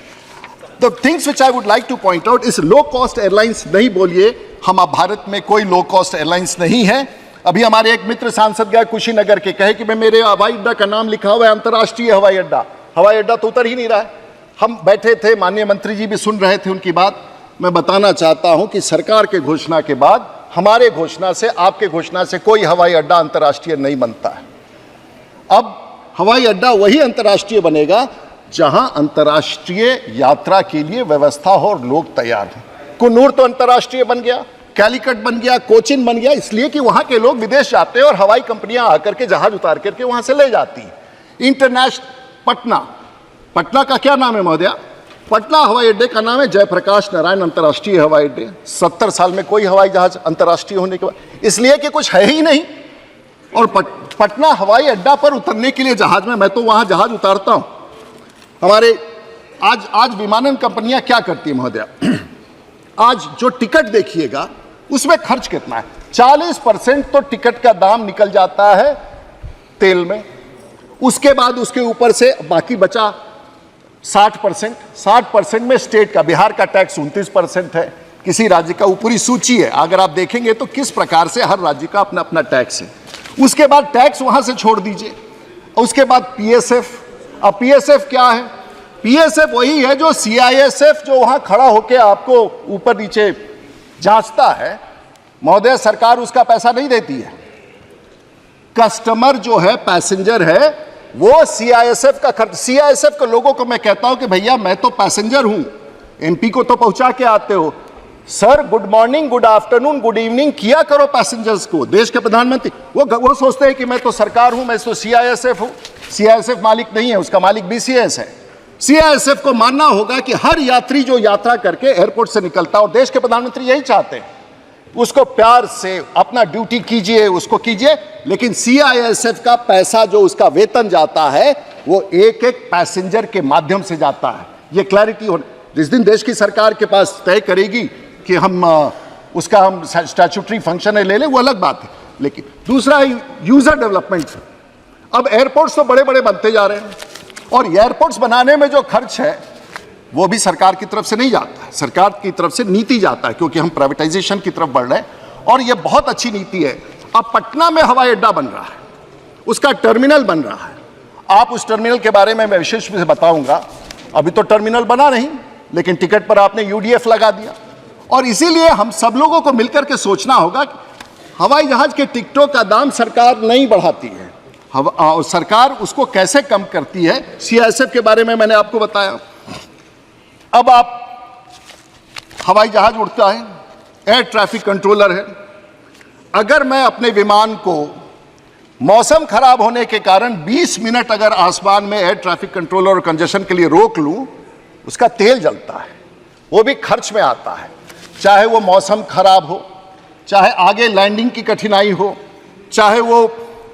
The things which I would like to point out is low cost airlines नहीं बोलिए, हम अब भारत में कोई low cost airlines नहीं है। अभी हमारे एक मित्र सांसद गए कुशीनगर के, कहे कि मैं, मेरे हवाई अड्डा का नाम लिखा हुआ है अंतर्राष्ट्रीय हवाई अड्डा। हवाई अड्डा तो उतर ही नहीं रहा है। हम बैठे थे, माननीय मंत्री जी भी सुन रहे थे उनकी बात। मैं बताना चाहता हूं कि सरकार के घोषणा के बाद, हमारे घोषणा से, आपके घोषणा से कोई हवाई अड्डा अंतर्राष्ट्रीय नहीं बनता है। अब हवाई अड्डा वही अंतर्राष्ट्रीय बनेगा जहां अंतर्राष्ट्रीय यात्रा के लिए व्यवस्था हो और लोग तैयार हैं। कुन्नूर तो अंतर्राष्ट्रीय बन गया, कैलिकट बन गया, कोचिन बन गया, इसलिए कि वहां के लोग विदेश जाते हैं और हवाई कंपनियां आकर के जहाज उतार करके वहां से ले जाती हैं। इंटरनेशनल पटना का क्या नाम है महोदया? पटना हवाई अड्डे का नाम है जयप्रकाश नारायण अंतर्राष्ट्रीय हवाई अड्डे। 70 साल में कोई हवाई जहाज अंतर्राष्ट्रीय होने के बाद, इसलिए कि कुछ है ही नहीं। और पटना हवाई अड्डा पर उतरने के लिए जहाज में, मैं तो वहां जहाज उतारता हूं, हमारे आज विमानन कंपनियां क्या करती है महोदया, आज जो टिकट देखिएगा उसमें खर्च कितना है, 40% तो टिकट का दाम निकल जाता है तेल में, उसके बाद उसके ऊपर से बाकी बचा 60% में स्टेट का, बिहार का टैक्स 29% है, किसी राज्य का ऊपरी सूची है, अगर आप देखेंगे तो किस प्रकार से हर राज्य का अपना अपना टैक्स है। उसके बाद टैक्स वहां से छोड़ दीजिए, उसके बाद पीएसएफ। अब पीएसएफ क्या है? पीएसएफ वही है जो सीआईएसएफ जो वहां खड़ा होकर आपको ऊपर नीचे जांचता है, महोदय सरकार उसका पैसा नहीं देती है। कस्टमर जो है, पैसेंजर है, वो सीआईएसएफ का खर्च, सीआईएसएफ के लोगों को मैं कहता हूं कि भैया मैं तो पैसेंजर हूं, एमपी को तो पहुंचा के आते हो, sir good morning, good afternoon, good evening किया करो पैसेंजर्स को। देश के प्रधानमंत्री वो सोचते हैं कि मैं तो सरकार हूं, मैं तो सीआईएसएफ हूं। सीआईएसएफ मालिक नहीं है, उसका मालिक बीसीएस है। सीआईएसएफ को मानना होगा कि हर यात्री जो यात्रा करके एयरपोर्ट से निकलता है, और देश के प्रधानमंत्री यही चाहते हैं, उसको प्यार से अपना ड्यूटी कीजिए, उसको कीजिए, लेकिन सीआईएसएफ का पैसा जो उसका वेतन जाता है वो एक एक पैसेंजर के माध्यम से जाता है। ये क्लैरिटी हो, जिस दिन देश की सरकार के पास तय करेगी कि हम उसका हम स्टैट्यूटरी फंक्शन है ले लें, वो अलग बात है। लेकिन दूसरा है यूजर डेवलपमेंट। अब एयरपोर्ट्स तो बड़े बड़े बनते जा रहे हैं, और एयरपोर्ट्स बनाने में जो खर्च है वो भी सरकार की तरफ से नहीं जाता है, सरकार की तरफ से नीति जाता है, क्योंकि हम प्राइवेटाइजेशन की तरफ बढ़ रहे हैं, और ये बहुत अच्छी नीति है। अब पटना में हवाई अड्डा बन रहा है, उसका टर्मिनल बन रहा है, आप उस टर्मिनल के बारे में मैं विशेष रूप से बताऊंगा। अभी तो टर्मिनल बना नहीं, लेकिन टिकट पर आपने यूडीएफ लगा दिया, और इसीलिए हम सब लोगों को मिलकर के सोचना होगा कि हवाई जहाज के टिकटों का दाम सरकार नहीं बढ़ाती है, और सरकार उसको कैसे कम करती है। सीआईएसएफ के बारे में मैंने आपको बताया। अब आप हवाई जहाज उड़ता है, एयर ट्रैफिक कंट्रोलर है, अगर मैं अपने विमान को मौसम खराब होने के कारण 20 मिनट अगर आसमान में एयर ट्रैफिक कंट्रोलर और कंजेशन के लिए रोक लूं, उसका तेल जलता है, वो भी खर्च में आता है। चाहे वो मौसम खराब हो, चाहे आगे लैंडिंग की कठिनाई हो, चाहे वो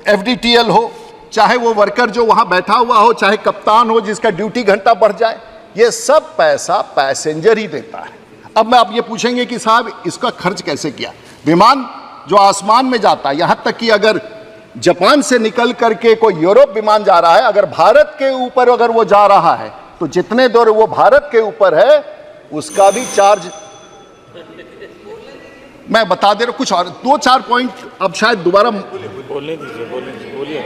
एफडीटीएल हो, चाहे वो वर्कर जो वहां बैठा हुआ हो, चाहे कप्तान हो जिसका ड्यूटी घंटा बढ़ जाए, ये सब पैसा पैसेंजर ही देता है। अब आप ये पूछेंगे कि साहब इसका खर्च कैसे किया? विमान जो आसमान में जाता है, यहां तक कि अगर जापान से निकल करके कोई यूरोप विमान जा रहा है, अगर भारत के ऊपर अगर वो जा रहा है तो जितने दूर वो भारत के ऊपर है उसका भी चार्ज, मैं बता दे रहा हूं। कुछ और 2-4 पॉइंट अब शायद दोबारा बोलने दीजिए।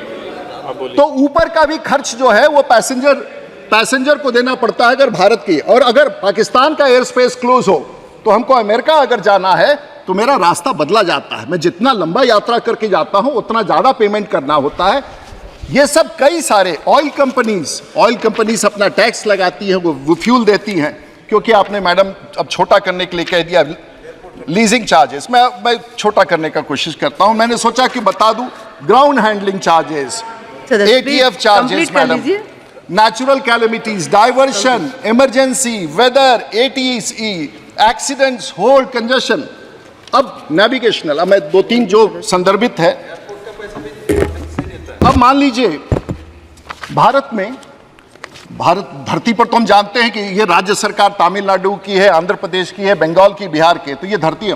तो ऊपर का भी खर्च जो है वो पैसेंजर को देना पड़ता है अगर भारत की, और अगर पाकिस्तान का एयर स्पेस क्लोज हो तो हमको अमेरिका अगर जाना है तो मेरा रास्ता बदला जाता है, मैं जितना लंबा यात्रा करके जाता हूं उतना ज्यादा पेमेंट करना होता है। ये सब कई सारे ऑयल कंपनीज अपना टैक्स लगाती हैं, वो फ्यूल देती हैं, क्योंकि आपने मैडम अब छोटा करने के लिए कह दिया लीजिंग चार्जेस, मैं छोटा करने का कोशिश करता हूं। मैंने सोचा कि बता दूं ground handling charges, ATF charges madam, natural calamities, diversion, emergency, weather, ATC, accidents, hold, congestion, अब नेविगेशनल, अब मैं 2-3 जो संदर्भित है। अब मान लीजिए भारत धरती पर तो हम जानते हैं कि ये राज्य सरकार तमिलनाडु की है, आंध्र प्रदेश की है, बंगाल की, बिहार की, तो ये धरती है।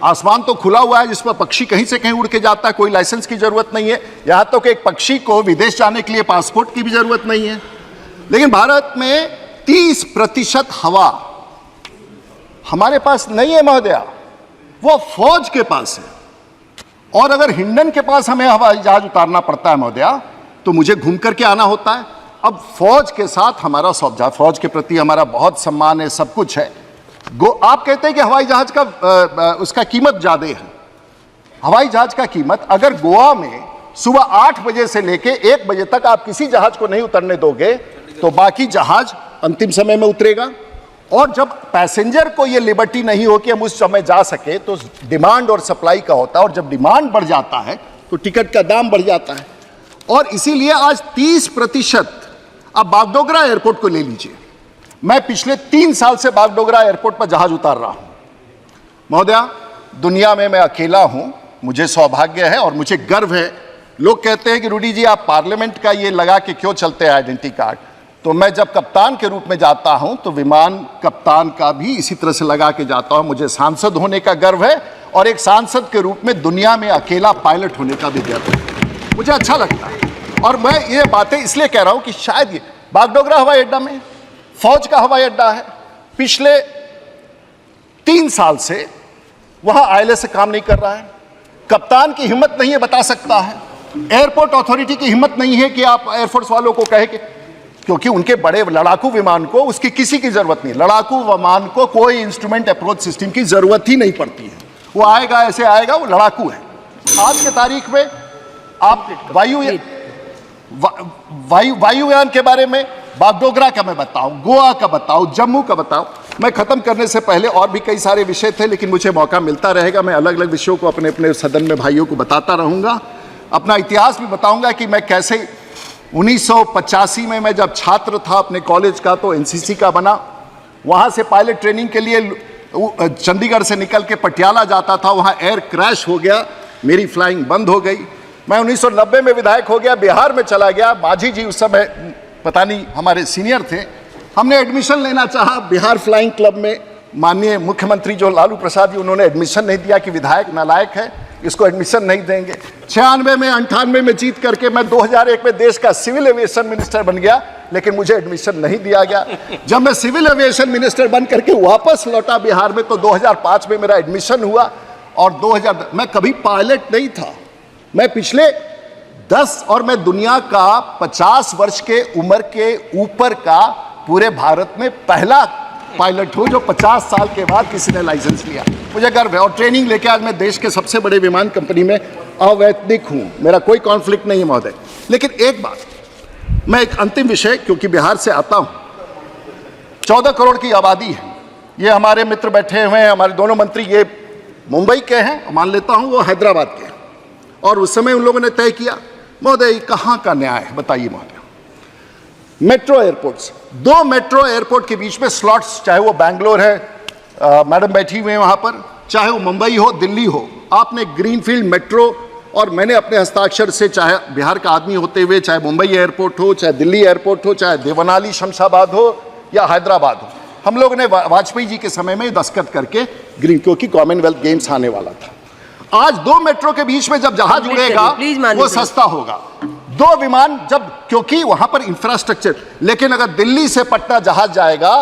आसमान तो खुला हुआ है जिस पर पक्षी कहीं से कहीं उड़ के जाता है, कोई लाइसेंस की जरूरत नहीं है, यहां तक एक पक्षी को विदेश जाने के लिए पासपोर्ट की भी जरूरत नहीं है। लेकिन भारत में 30% हवा हमारे पास नहीं है महोदया, वो फौज के पास है, और अगर हिंडन के पास हमें हवाई जहाज उतारना पड़ता है महोदया तो मुझे घूम करके आना होता है। अब फौज के साथ हमारा सौदा, फौज के प्रति हमारा बहुत सम्मान है, सब कुछ है। आप कहते हैं कि हवाई जहाज का उसका कीमत ज्यादा है। हवाई जहाज का कीमत अगर गोवा में सुबह 8 बजे से लेके 1 बजे तक आप किसी जहाज को नहीं उतरने दोगे तो बाकी जहाज अंतिम समय में उतरेगा, और जब पैसेंजर को ये लिबर्टी नहीं हो कि हम उस समय जा सके, तो डिमांड और सप्लाई का होता है, और जब डिमांड बढ़ जाता है तो टिकट का दाम बढ़ जाता है। और इसीलिए आज 30%, अब बागडोगरा एयरपोर्ट को ले लीजिए, मैं पिछले 3 साल से बागडोगरा एयरपोर्ट पर जहाज उतार रहा हूं महोदया, दुनिया में मैं अकेला हूं, मुझे सौभाग्य है और मुझे गर्व है लोग कहते हैं कि रूडी जी आप पार्लियामेंट का ये लगा के क्यों चलते हैं आइडेंटिटी कार्ड, तो मैं जब कप्तान के रूप में जाता हूं तो विमान कप्तान का भी इसी तरह से लगा के जाता हूं। मुझे सांसद होने का गर्व है और एक सांसद के रूप में दुनिया में अकेला पायलट होने का भी गर्व है। मुझे अच्छा लगता है और मैं ये बातें इसलिए कह रहा हूं कि शायद ये बागडोगरा हवाई अड्डा में फौज का हवाई अड्डा है, पिछले 3 साल से वहां आईएलएस से काम नहीं कर रहा है। कप्तान की हिम्मत नहीं है बता सकता है, एयरपोर्ट अथॉरिटी की हिम्मत नहीं है कि आप एयरफोर्स वालों को कहे कि, क्योंकि उनके बड़े लड़ाकू विमान को उसकी किसी की जरूरत नहीं, लड़ाकू विमान को कोई इंस्ट्रूमेंट अप्रोच सिस्टम की जरूरत ही नहीं पड़ती है, वो आएगा ऐसे आएगा, वो लड़ाकू है। आज के तारीख में आप वायुयान के बारे में, बागडोगरा का मैं बताऊं, गोवा का बताऊं, जम्मू का बताऊं। मैं खत्म करने से पहले और भी कई सारे विषय थे, लेकिन मुझे मौका मिलता रहेगा, मैं अलग अलग विषयों को अपने अपने सदन में भाइयों को बताता रहूंगा। अपना इतिहास भी बताऊंगा कि मैं कैसे 1985 में मैं जब छात्र था अपने कॉलेज का तो एनसीसी का बना, वहाँ से पायलट ट्रेनिंग के लिए चंडीगढ़ से निकल के पटियाला जाता था, वहाँ एयर क्रैश हो गया, मेरी फ्लाइंग बंद हो गई। मैं 1990 में विधायक हो गया, बिहार में चला गया। माझी जी उस समय पता नहीं हमारे सीनियर थे, हमने एडमिशन लेना चाहा बिहार फ्लाइंग क्लब में, माननीय मुख्यमंत्री जो लालू प्रसाद जी उन्होंने एडमिशन नहीं दिया कि विधायक नालायक है, इसको एडमिशन नहीं देंगे। 96 में 98 में जीत करके मैं 2001 में देश का सिविल एविएशन मिनिस्टर बन गया, लेकिन मुझे एडमिशन नहीं दिया गया। जब मैं सिविल एविएशन मिनिस्टर बन करके वापस लौटा बिहार में तो 2005 में मेरा एडमिशन हुआ और 2000 मैं कभी पायलट नहीं था। मैं पिछले 10 और मैं दुनिया का 50 वर्ष के उम्र के ऊपर का पूरे भारत में पहला पायलट हूं जो 50 साल के बाद किसी ने लाइसेंस लिया। मुझे गर्व है और ट्रेनिंग लेके आज मैं देश के सबसे बड़े विमान कंपनी में अवैतनिक हूं, मेरा कोई कॉन्फ्लिक्ट नहीं है महोदय। लेकिन एक बात, मैं एक अंतिम विषय, क्योंकि बिहार से आता हूं, 14 करोड़ की आबादी है, ये हमारे मित्र बैठे हुए हैं, हमारे दोनों मंत्री ये मुंबई के हैं, मान लेता हूं वो हैदराबाद के हैं, और उस समय उन लोगों ने तय किया। महोदय कहां का न्याय है बताइए महोदय। मेट्रो एयरपोर्ट्स, 2 मेट्रो एयरपोर्ट के बीच में स्लॉट्स, चाहे वो बैंगलोर है, मैडम बैठी हुई है वहां पर, चाहे वो मुंबई हो, दिल्ली हो, आपने ग्रीनफील्ड मेट्रो, और मैंने अपने हस्ताक्षर से, चाहे बिहार का आदमी होते हुए, चाहे मुंबई एयरपोर्ट हो, चाहे दिल्ली एयरपोर्ट हो, चाहे देवनाली शमशाबाद हो या हैदराबाद हो, हम लोगों ने वाजपेयी जी के समय में दस्तखत करके ग्रीन, क्योंकि कॉमनवेल्थ गेम्स आने वाला था। आज 2 मेट्रो के बीच में जब जहाज उड़ेगा वो सस्ता होगा, 2 विमान जब, क्योंकि वहां पर इंफ्रास्ट्रक्चर, लेकिन अगर दिल्ली से पटना जहाज जाएगा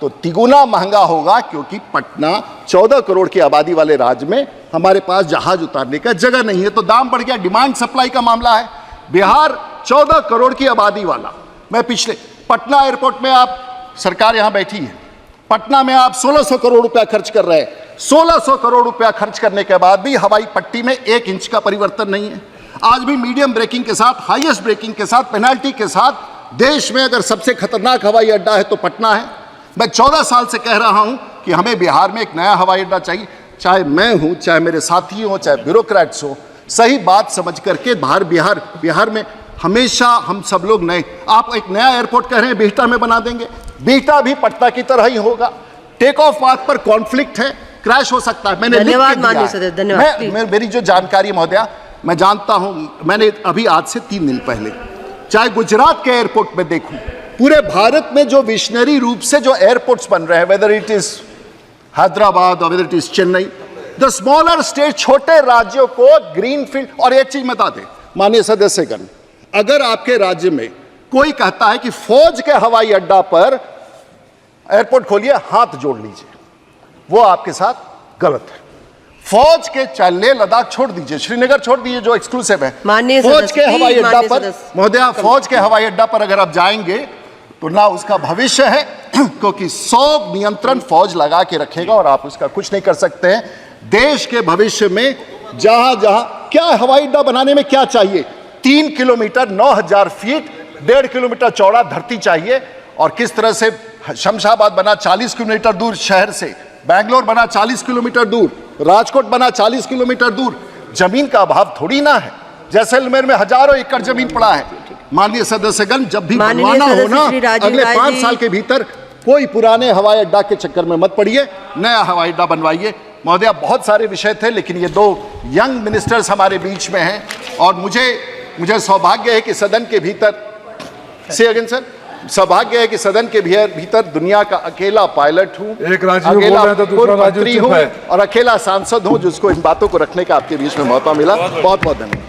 तो तिगुना महंगा होगा, क्योंकि पटना 14 करोड़ की आबादी वाले राज्य में हमारे पास जहाज उतारने का जगह नहीं है, तो दाम बढ़ गया। डिमांड सप्लाई का मामला है। बिहार 14 करोड़ की आबादी वाला, मैं पिछले पटना एयरपोर्ट में, आप सरकार यहां बैठी है, पटना में आप 1600 करोड़ रुपया खर्च कर रहे हैं। 1600 करोड़ रुपया खर्च करने के बाद भी हवाई पट्टी में 1 इंच का परिवर्तन नहीं है। आज भी मीडियम ब्रेकिंग के साथ, हाईएस्ट ब्रेकिंग के साथ, पेनाल्टी के साथ देश में अगर सबसे खतरनाक हवाई अड्डा है तो पटना है। मैं 14 साल से कह रहा हूं कि हमें बिहार में एक नया हवाई अड्डा चाहिए, चाहे मैं हूं, चाहे मेरे साथी हो, चाहे ब्यूरोक्रेट्स हो, सही बात समझ करके बिहार में हमेशा हम सब लोग नए, आप एक नया एयरपोर्ट कह रहे हैं बिहटा में बना देंगे, बिहटा भी पटना की तरह ही होगा। टेक ऑफ पाथ पर कॉन्फ्लिक्ट है, क्रैश हो सकता है। मैंने धन्यवाद माननीय सदस्य, धन्यवाद। मेरी जो जानकारी महोदया, मैं जानता हूं, मैंने अभी आज से 3 दिन पहले, चाहे गुजरात के एयरपोर्ट में देखूं, पूरे भारत में जो विशनरी रूप से जो एयरपोर्ट्स बन रहे हैं, वेदर इट इज हैदराबाद और whether it is Chennai, the smaller state, छोटे राज्यों को ग्रीनफील्ड। और एक चीज बता दें माननीय सदस्यगण, अगर आपके राज्य में कोई कहता है कि फौज के हवाई अड्डा पर एयरपोर्ट खोलिए, हाथ जोड़ लीजिए, वो आपके साथ गलत है। फौज के, चाहे लेह लद्दाख छोड़ दीजिए, श्रीनगर छोड़ दीजिए जो एक्सक्लूसिव है, फौज के हवाई अड्डा पर महोदया, फौज के हवाई अड्डा पर अगर आप जाएंगे तो ना उसका भविष्य है, क्योंकि 100 नियंत्रण फौज लगा के रखेगा और आप उसका कुछ नहीं कर सकते हैं। देश के भविष्य में जहां जहां क्या हवाई अड्डा बनाने में क्या चाहिए, 3 किलोमीटर 9000 फीट 1.5 किलोमीटर चौड़ा धरती चाहिए। और किस तरह से शमशाबाद बना 40 किलोमीटर दूर शहर से, बैंगलोर बना 40 किलोमीटर दूर, राजकोट बना 40 किलोमीटर दूर, जमीन का अभाव थोड़ी ना है। जैसलमेर में हजारों एकड़ जमीन पड़ा है। माननीय सदस्यगण, जब भी बनवाना हो ना, अगले 5 साल के भीतर कोई पुराने हवाई अड्डा के चक्कर में मत पड़िए, नया हवाई अड्डा बनवाइए। महोदया, बहुत सारे विषय थे, लेकिन ये 2 यंग मिनिस्टर्स हमारे बीच में हैं और मुझे मुझे सौभाग्य है कि सदन के भीतर से अगेन सर, सौभाग्य है कि सदन के भीतर दुनिया का अकेला पायलट हूं, एक राजीव अकेला बोल रहे हैं तो दूसरा राजीव मंत्री चुप हूं है। और अकेला सांसद हूं जिसको इन बातों को रखने का आपके बीच में मौका मिला। बहुत बहुत धन्यवाद।